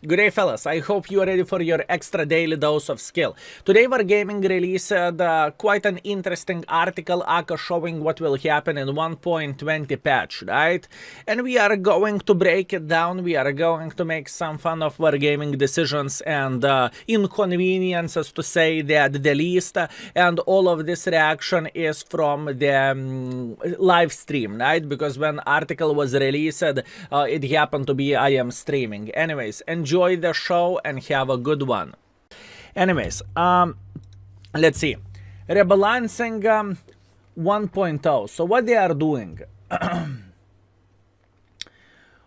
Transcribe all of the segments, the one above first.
Good day, fellas. I hope you are ready for your extra daily dose of skill. Today, Wargaming released quite an interesting article showing what will happen in 1.20 patch, right? And we are going to break it down. We are going to make some fun of Wargaming decisions and inconveniences, to say that the least. And all of this reaction is from the live stream, right? Because when article was released, it happened to be I am streaming. Anyways, enjoy the show and have a good one. Anyways, let's see. Rebalancing 1.0. So what they are doing?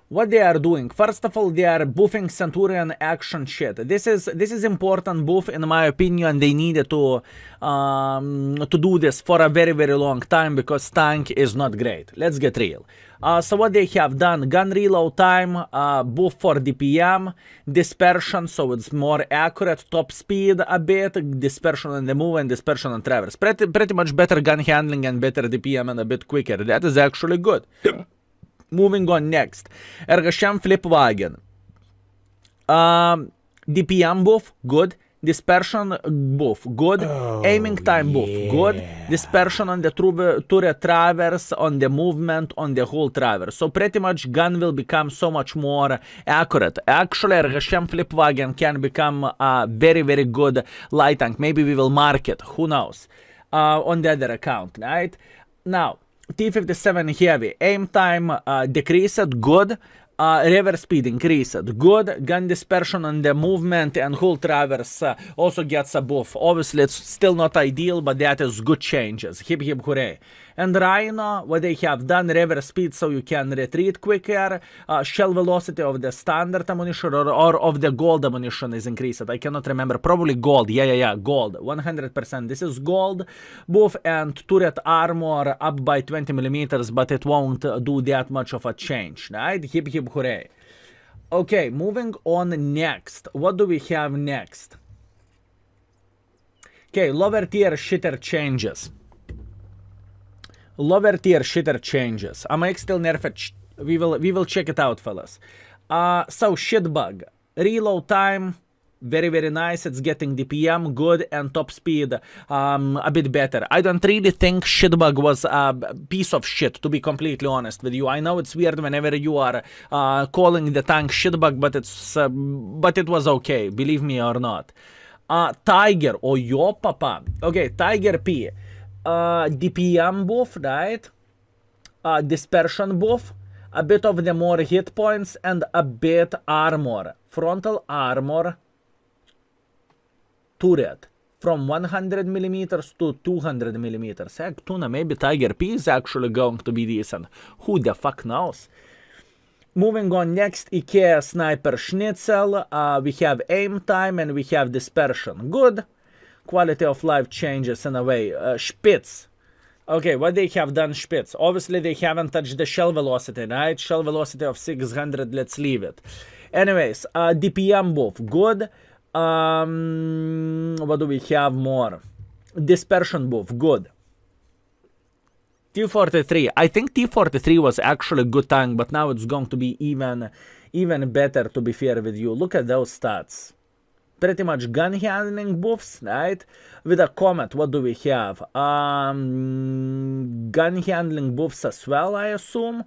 What they are doing? First of all, they are buffing Centurion action shit. This is important buff in my opinion. They needed to do this for a very long time because tank is not great. Let's get real. So what they have done: gun reload time, buff for DPM, dispersion, so it's more accurate, top speed a bit, dispersion on the move and dispersion on traverse. Pretty much better gun handling and better DPM and a bit quicker. That is actually good. Moving on next. Ergashem flip wagon. DPM buff, good. Dispersion buff, good. Aiming time buff, good. Dispersion on the turret traverse, on the movement, on the whole traverse. So pretty much gun will become so much more accurate. Actually, Ergashem flip wagon can become a very good light tank. Maybe we will mark it, who knows, on the other account, right? Now, T57 heavy, aim time decreased, good. Reverse speed increased, good. Gun dispersion on the movement and whole traverse also gets a buff. Obviously, it's still not ideal, but that is good changes. Hip hooray. And Rhino, what they have done, reverse speed so you can retreat quicker. Shell velocity of the standard ammunition or of the gold ammunition is increased. I cannot remember. Probably gold. Yeah, gold. 100%. This is gold buff, and turret armor up by 20 millimeters, but it won't do that much of a change, right? Hip hooray. Okay, moving on next. What do we have next? Okay, lower tier shitter changes. Lower tier shitter changes. I might still nerf it. We will check it out, fellas. So shitbug. Reload time, very nice. It's getting DPM good, and top speed a bit better. I don't really think shitbug was a piece of shit, to be completely honest with you. I know it's weird whenever you are calling the tank shitbug, but it was okay, believe me or not. Tiger, oh yo papa. Okay, Tiger P. DPM buff, right? Dispersion buff, a bit of the more hit points, and a bit armor. Frontal armor turret from 100 millimeters to 200 millimeters. Heck, tuna, maybe Tiger P is actually going to be decent. Who the fuck knows? Moving on next, IKEA Sniper Schnitzel. We have aim time and we have dispersion. Good. Quality of life changes in a way. Spitz. Okay, what they have done Spitz? Obviously, they haven't touched the shell velocity, right? Shell velocity of 600, let's leave it. Anyways, DPM buff, good. What do we have more? Dispersion buff, good. T43. I think T43 was actually a good tank, but now it's going to be even better, to be fair with you. Look at those stats. Pretty much gun handling buffs, right? With a comment, what do we have? Gun handling buffs as well, I assume.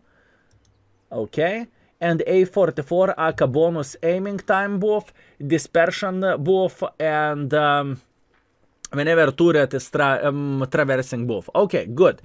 Okay. And A44 AK bonus aiming time buff, dispersion buff, and whenever turret is traversing buff. Okay, good.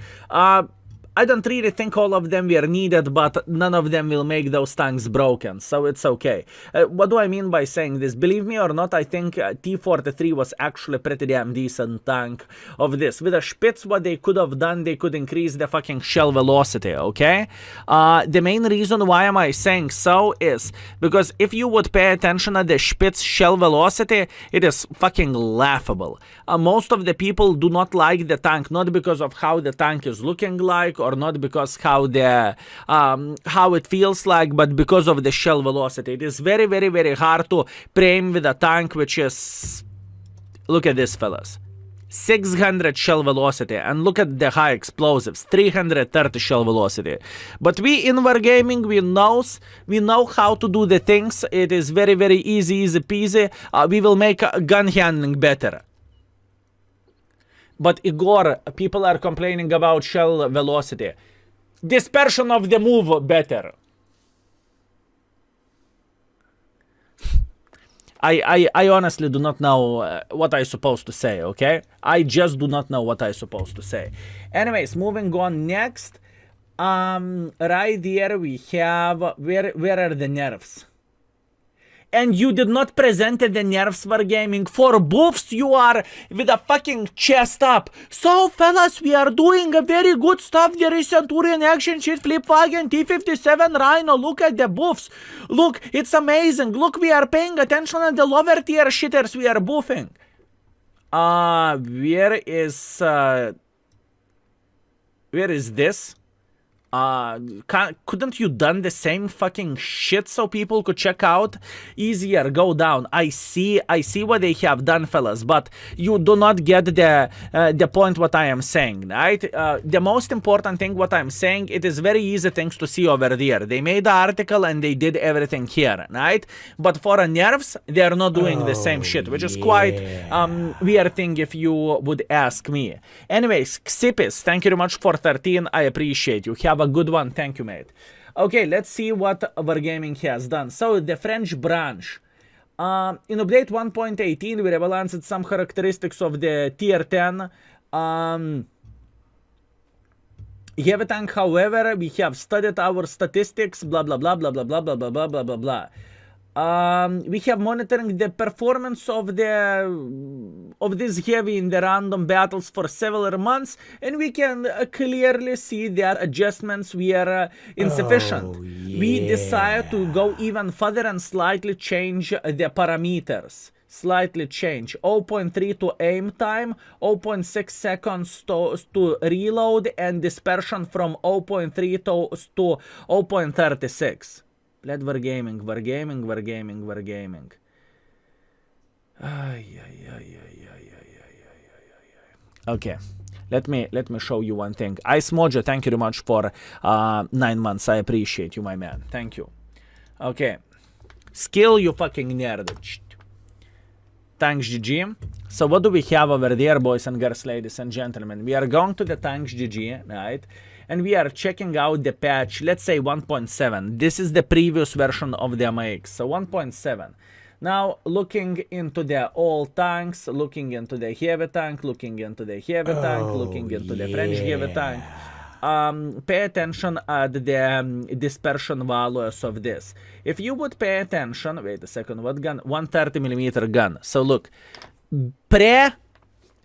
I don't really think all of them were needed, but none of them will make those tanks broken, so it's okay. What do I mean by saying this? Believe me or not, I think T43 was actually a pretty damn decent tank of this. With a Spitz, what they could have done, they could increase the fucking shell velocity, okay? The main reason why am I saying so is because if you would pay attention at the Spitz shell velocity, it is fucking laughable. Most of the people do not like the tank, not because of how the tank is looking like, or not because how it feels like, but because of the shell velocity. It is very hard to prime with a tank which is, look at this, fellas, 600 shell velocity, and look at the high explosives, 330 shell velocity. But we in wargaming, we know how to do the things. It is very, very easy peasy. We will make gun handling better. But Igor, people are complaining about shell velocity. Dispersion of the move better. I honestly do not know what I'm supposed to say, okay? I just do not know what I'm supposed to say. Anyways, moving on next. Right there we have, where are the nerfs? And you did not present the nerfs for gaming. For buffs, you are with a fucking chest up. So, fellas, we are doing a very good stuff. There is Centurion action sheet, Flipwagen, T57 Rhino. Look at the buffs. Look, it's amazing. Look, we are paying attention on the lower tier shitters we are buffing. Where is this? Couldn't you done the same fucking shit so people could check out? Easier, go down. I see what they have done, fellas, but you do not get the point what I am saying, right? The most important thing what I'm saying, it is very easy things to see over there. They made the article and they did everything here, right? But for nerfs, they are not doing the same shit, which is quite weird thing if you would ask me. Anyways, Xipis, thank you very much for 13. I appreciate you. Have a good one. Thank you, mate. Okay, let's see what Wargaming has done. So, the French branch. In update 1.18, we rebalanced some characteristics of the tier 10. Heavy tank, however, we have studied our statistics, blah, blah, blah, blah, blah, blah, blah, blah, blah, blah, blah, blah. We have monitoring the performance of this heavy in the random battles for several months, and we can clearly see that adjustments were insufficient. We decided to go even further and slightly change the parameters. Slightly change 0.3 to aim time, 0.6 seconds to reload, and dispersion from 0.3 to 0.36. Let Wargaming. Okay, let me show you one thing. Ice Mojo, thank you very much for 9 months. I appreciate you, my man. Thank you. Okay, skill, you fucking nerd. Tanks GG. So what do we have over there, boys and girls, ladies and gentlemen? We are going to the Tanks GG, right? And we are checking out the patch, let's say 1.7. This is the previous version of the MX, so 1.7. Now, looking into the all tanks, looking into the heavy tank, looking into the heavy tank, looking into the French heavy tank. Pay attention at the dispersion values of this. If you would pay attention, wait a second, what gun? 130mm gun. So look,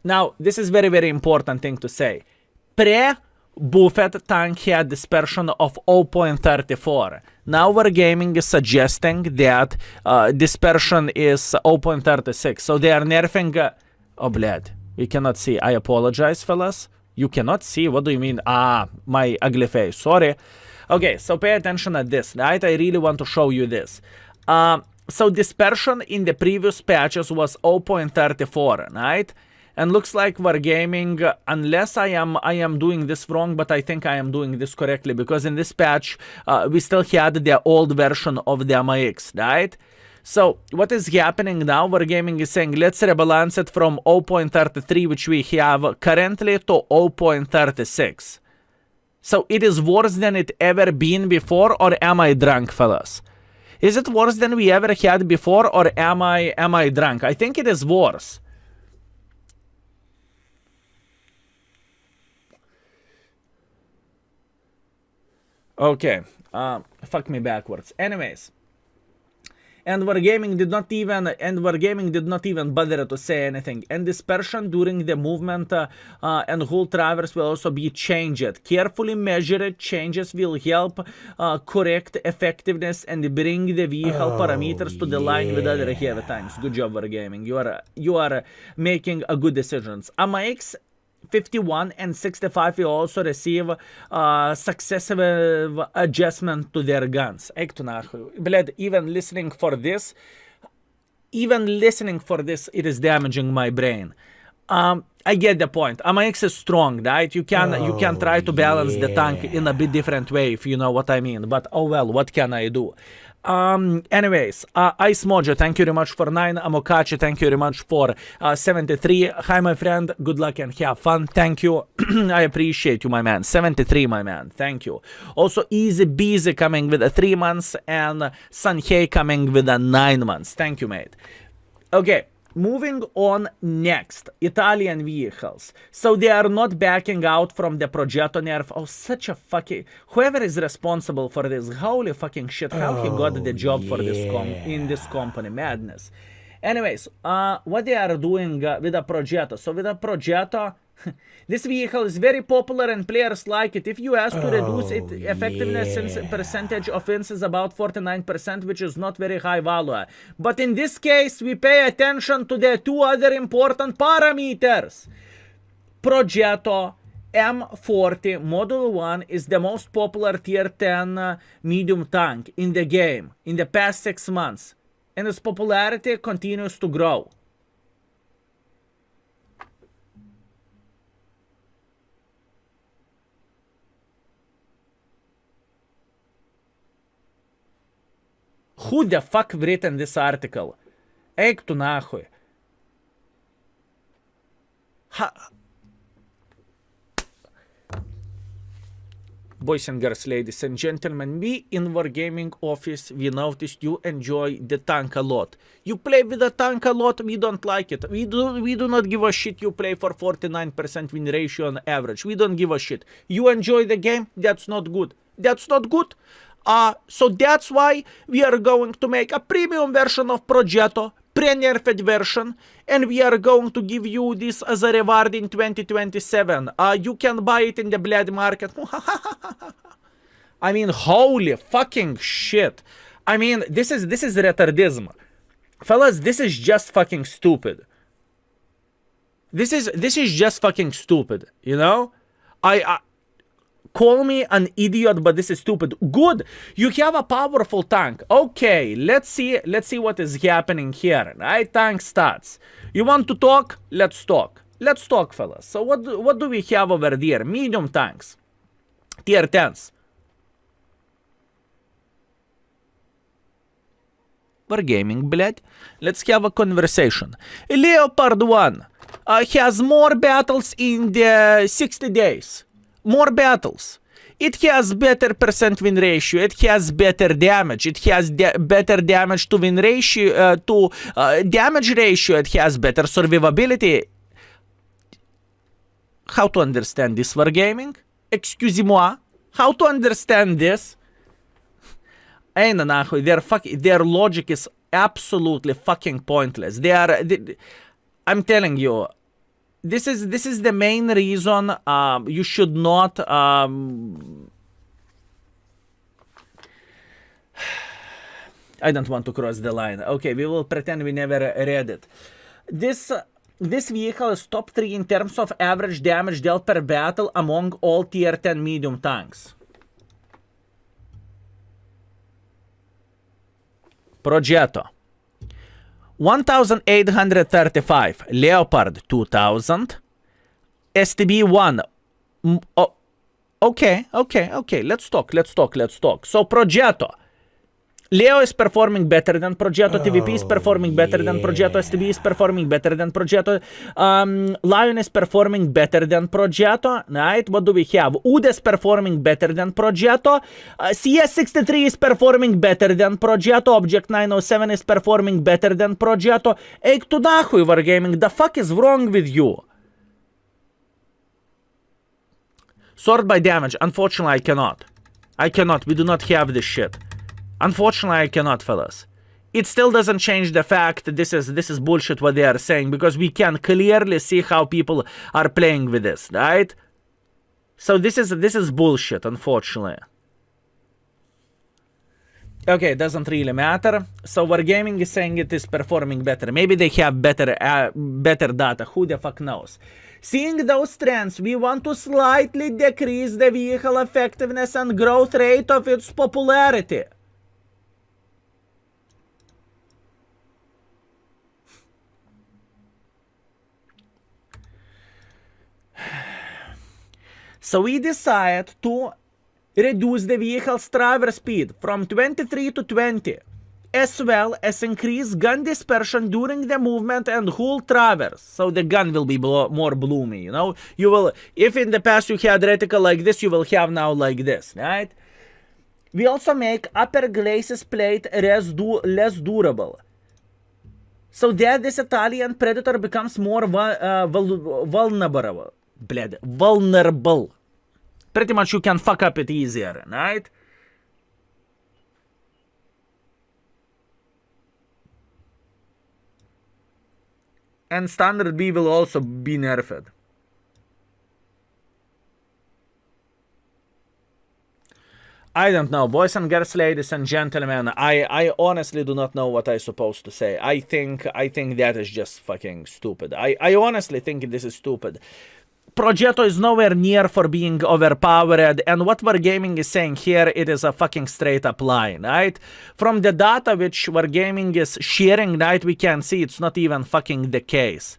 now this is very, very important thing to say. Buffet tank had dispersion of 0.34. Now Wargaming is suggesting that dispersion is 0.36. So they are nerfing... oh, blad. We cannot see. I apologize, fellas. You cannot see? What do you mean? My ugly face. Sorry. Okay, so pay attention at this, right? I really want to show you this. So dispersion in the previous patches was 0.34, right? And looks like Wargaming, unless I am doing this wrong, but I think I am doing this correctly, because in this patch, we still had the old version of the MX, right? So, what is happening now? Wargaming is saying, let's rebalance it from 0.33, which we have currently, to 0.36. So, it is worse than it ever been before, or am I drunk, fellas? Is it worse than we ever had before, or am I drunk? I think it is worse. Okay, fuck me backwards. Anyways, and Wargaming did not even bother to say anything. And dispersion during the movement and whole traverse will also be changed. Carefully measured changes will help correct effectiveness and bring the vehicle parameters to the line with other heavy tanks. Good job, Wargaming. You are making a good decisions. AMX 51 and 65 will also receive successive adjustment to their guns. Bled, even listening for this, it is damaging my brain. I get the point. AMX is strong, right? You can try to balance the tank in a bit different way, if you know what I mean. But oh well, what can I do? Anyways, Ice Mojo, thank you very much for 9. Amokachi, thank you very much for 73. Hi, my friend. Good luck and have fun. Thank you. I appreciate you, my man. 73, my man. Thank you. Also, Easy Beezy coming with a 3 months and Sanhei coming with a 9 months. Thank you, mate. Okay. Moving on next, Italian vehicles. So they are not backing out from the Progetto nerf. Oh, such a fucking... Whoever is responsible for this, holy fucking shit, how he got the job for this in this company, madness. Anyways, what they are doing with a Progetto. So with a Progetto, this vehicle is very popular and players like it. If you ask to reduce its effectiveness percentage offense is about 49%, which is not very high value. But in this case, we pay attention to the 2 other important parameters. Progetto M40 Model 1 is the most popular tier 10 medium tank in the game in the past 6 months. And its popularity continues to grow. Who the fuck written this article? Eik tu nahui. Boys and girls, ladies and gentlemen, we in Wargaming office, we noticed you enjoy the tank a lot. You play with the tank a lot, we don't like it. We do not give a shit you play for 49% win ratio on average. We don't give a shit. You enjoy the game, that's not good. That's not good. So that's why we are going to make a premium version of Progetto, pre-nerfed version, and we are going to give you this as a reward in 2027. You can buy it in the black market. I mean, holy fucking shit. I mean, this is retardism. Fellas, this is just fucking stupid. This is just fucking stupid, you know? Call me an idiot, but this is stupid. Good, you have a powerful tank. Okay, let's see what is happening here. Right, tank stats. You want to talk? Let's talk. Let's talk, fellas. So what do we have over there? Medium tanks, tier 10s. Wargaming, блядь. Let's have a conversation. Leopard 1 has more battles in the 60 days. More battles. It has better percent win ratio. It has better damage. It has better damage to win ratio, damage ratio. It has better survivability. How to understand this, Wargaming? Excusez-moi. How to understand this? Their logic is absolutely fucking pointless. I'm telling you. This is the main reason you should not I don't want to cross the line. Okay, we will pretend we never read it. This vehicle is top 3 in terms of average damage dealt per battle among all tier 10 medium tanks. Progetto 1835, Leopard 2000, STB 1. Okay, let's talk. So Progetto. Leo is performing better than Progetto, TVP is performing better than Progetto, STB is performing better than Progetto, Lion is performing better than Progetto, right? What do we have? Ud is performing better than Progetto, CS63 is performing better than Progetto, Object 907 is performing better than Progetto. Eik tu nahui, Wargaming, the fuck is wrong with you? Sort by damage, unfortunately I cannot, we do not have this shit. Unfortunately, I cannot, fellas. It still doesn't change the fact that this is bullshit what they are saying, because we can clearly see how people are playing with this, right? So this is bullshit, unfortunately. Okay, it doesn't really matter. So Wargaming is saying it is performing better. Maybe they have better data. Who the fuck knows? Seeing those trends, we want to slightly decrease the vehicle effectiveness and growth rate of its popularity. So we decide to reduce the vehicle's traverse speed from 23 to 20, as well as increase gun dispersion during the movement and whole traverse. So the gun will be more bloomy, you know. You will, if in the past you had reticle like this, you will have now like this, right? We also make upper glacis plate less durable, so that this Italian Predator becomes more vulnerable. Vulnerable. Pretty much you can fuck up it easier, right? And standard B will also be nerfed. I don't know, boys and girls, ladies and gentlemen. I honestly do not know what I'm supposed to say. I think that is just fucking stupid. I honestly think this is stupid. Progetto is nowhere near for being overpowered, and what Wargaming is saying here, it is a fucking straight up lie, right? From the data which Wargaming is sharing, right, we can see it's not even fucking the case.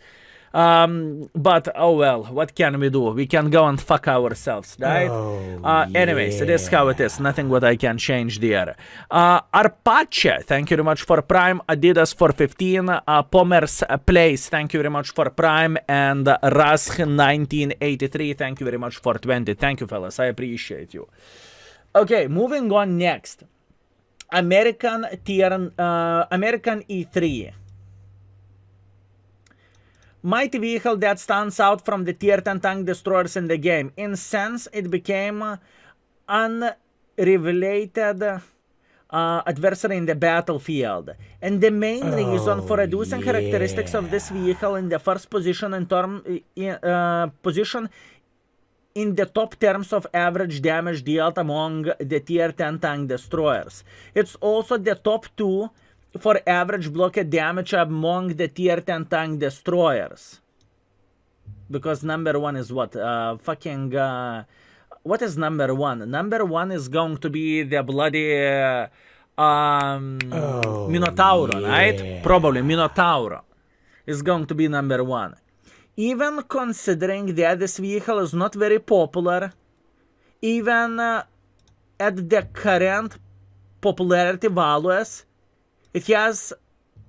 But oh well, what can we do? We can go and fuck ourselves, right? Anyways, it is how it is. Nothing what I can change there. Arpache, thank you very much for Prime. Adidas for 15. Pomers Place, thank you very much for Prime. And Rask 1983, thank you very much for 20. Thank you, fellas. I appreciate you. Okay, moving on next. American E3. Mighty vehicle that stands out from the tier 10 tank destroyers in the game. In sense, it became unrelated adversary in the battlefield. And the main reason for reducing characteristics of this vehicle in the first position in the top terms of average damage dealt among the tier 10 tank destroyers. It's also the top 2 for average blockade damage among the tier 10 tank destroyers. Because number 1 is what? What is number 1? Number 1 is going to be the bloody Minotauro, right? Probably Minotauro is going to be number 1. Even considering that this vehicle is not very popular, even at the current popularity values, it has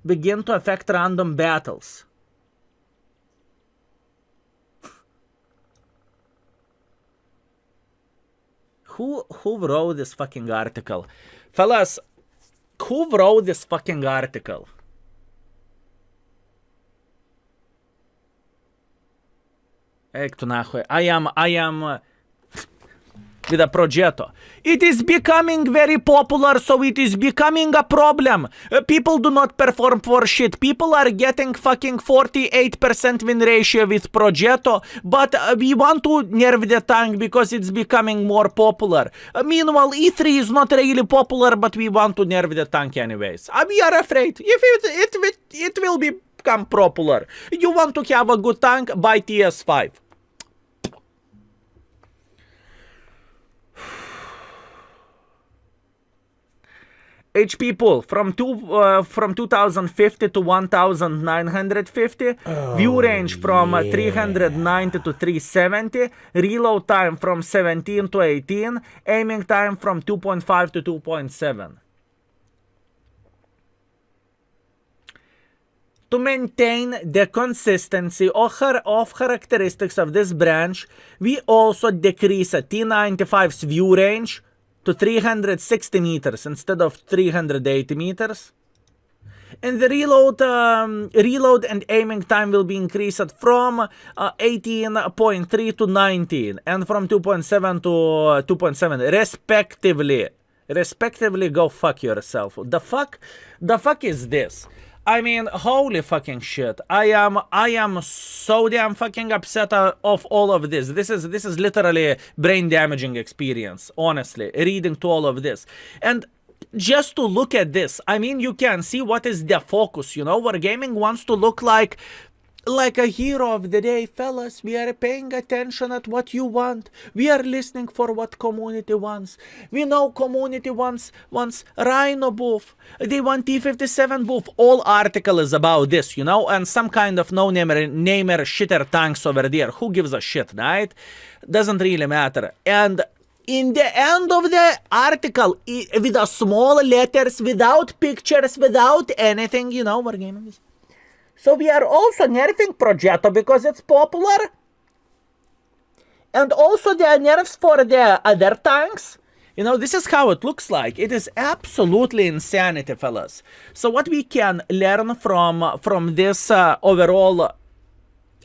begun to affect random battles. Who wrote this fucking article? Fellas, who wrote this fucking article? I am with a Progetto. It is becoming very popular, so it is becoming a problem. People do not perform for shit. People are getting fucking 48% win ratio with Progetto, but we want to nerf the tank because it's becoming more popular. Meanwhile, E3 is not really popular, but we want to nerf the tank anyways. We are afraid. If it will become popular. You want to have a good tank? Buy TS5. HP pool from 2050 to 1950, view range from 390 to 370, reload time from 17 to 18, aiming time from 2.5 to 2.7. To maintain the consistency of characteristics of this branch, we also decrease a T95's view range to 360 meters instead of 380 meters. And the reload and aiming time will be increased from 18.3 to 19 and from 2.7 to 2.7 respectively. Respectively, go fuck yourself. The fuck is this? I mean, holy fucking shit. I am so damn fucking upset of all of this. This is literally a brain damaging experience, honestly, reading to all of this. And just to look at this, I mean, you can see what is the focus, you know, Wargaming wants to look like like a hero of the day, fellas. We are paying attention at what you want. We are listening for what community wants. We know community wants Rhino buff. They want T57 buff. All article is about this, you know, and some kind of no-namer shitter tanks over there. Who gives a shit, right? Doesn't really matter. And in the end of the article, with a small letters, without pictures, without anything, you know, Wargaming is. So we are also nerfing Progetto because it's popular. And also there are nerfs for the other tanks. You know, this is how it looks like. It is absolutely insanity, fellas. So what we can learn from this overall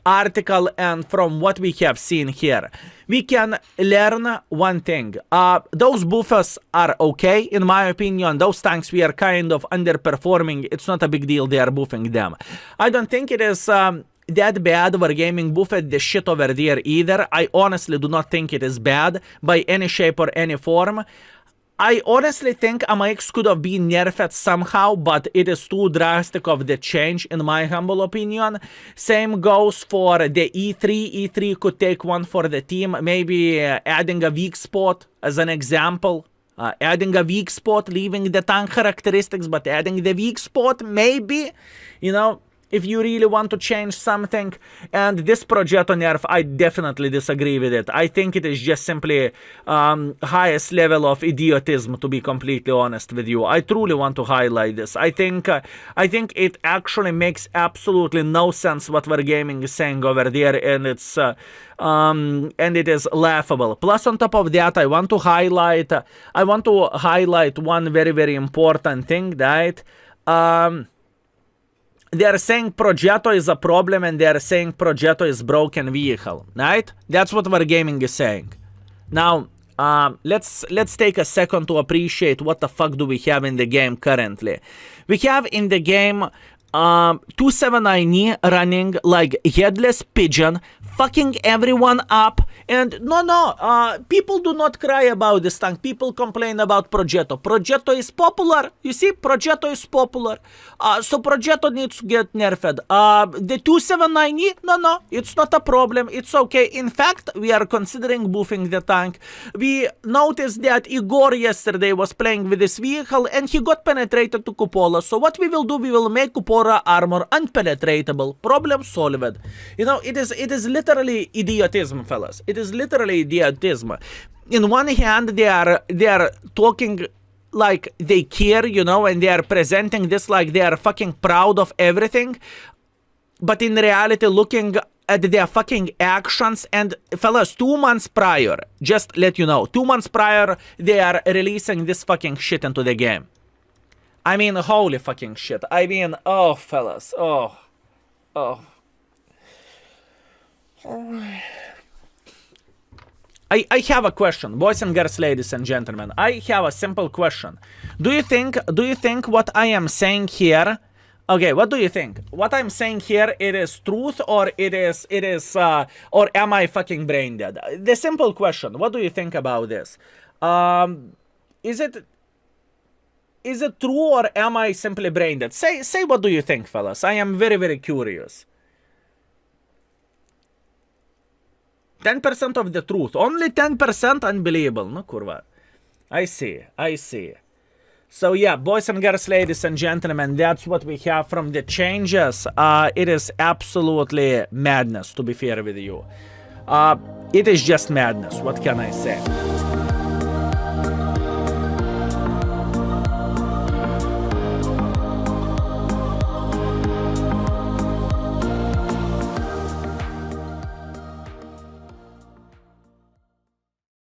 article and from what we have seen here, we can learn one thing. Those buffers are okay, in my opinion. Those tanks we are kind of underperforming. It's not a big deal they are buffing them. I don't think it is that bad. Wargaming buffed the shit over there either. I honestly do not think it is bad by any shape or any form. I honestly think AMX could have been nerfed somehow, but it is too drastic of the change, in my humble opinion. Same goes for the E3. E3 could take one for the team, maybe adding a weak spot as an example. Adding a weak spot, leaving the tank characteristics, but adding the weak spot, maybe, you know, if you really want to change something. And this Progetto nerf, I definitely disagree with it. I think it is just simply highest level of idiotism, to be completely honest with you. I truly want to highlight this. I think it actually makes absolutely no sense what Wargaming is saying over there, and it's and it is laughable. Plus, on top of that, I want to highlight one very, very important thing, right? They are saying Progetto is a problem, and they are saying Progetto is broken vehicle, right? That's what Wargaming is saying. Now, let's take a second to appreciate what the fuck do we have in the game currently. We have in the game 279E running like headless pigeon, fucking everyone up. And people do not cry about this tank. People complain about Progetto. Progetto is popular. You see, Progetto is popular. So Progetto needs to get nerfed. The 279E, no, it's not a problem. It's okay. In fact, we are considering buffing the tank. We noticed that Igor yesterday was playing with this vehicle and he got penetrated to Cupola. So what we will do, we will make Cupola armor unpenetratable. Problem solved. You know, it is literally idiotism, fellas. It is literally idiotism. In one hand, they are talking like they care, you know, and they are presenting this like they are fucking proud of everything. But in reality, looking at their fucking actions, and fellas, 2 months prior, just let you know, 2 months prior, they are releasing this fucking shit into the game. I mean, holy fucking shit. I mean, oh, fellas, oh. I have a question, boys and girls, ladies and gentlemen. I have a simple question. Do you think what I am saying here? Okay, what do you think? What I'm saying here, it is truth, or or am I fucking brain dead? The simple question. What do you think about this? Is it true, or am I simply brain dead? Say what do you think, fellas? I am very, very curious. 10% of the truth. Only 10%? Unbelievable. No, kurva. I see. So yeah, boys and girls, ladies and gentlemen, that's what we have from the changes. It is absolutely madness, to be fair with you. It is just madness. What can I say?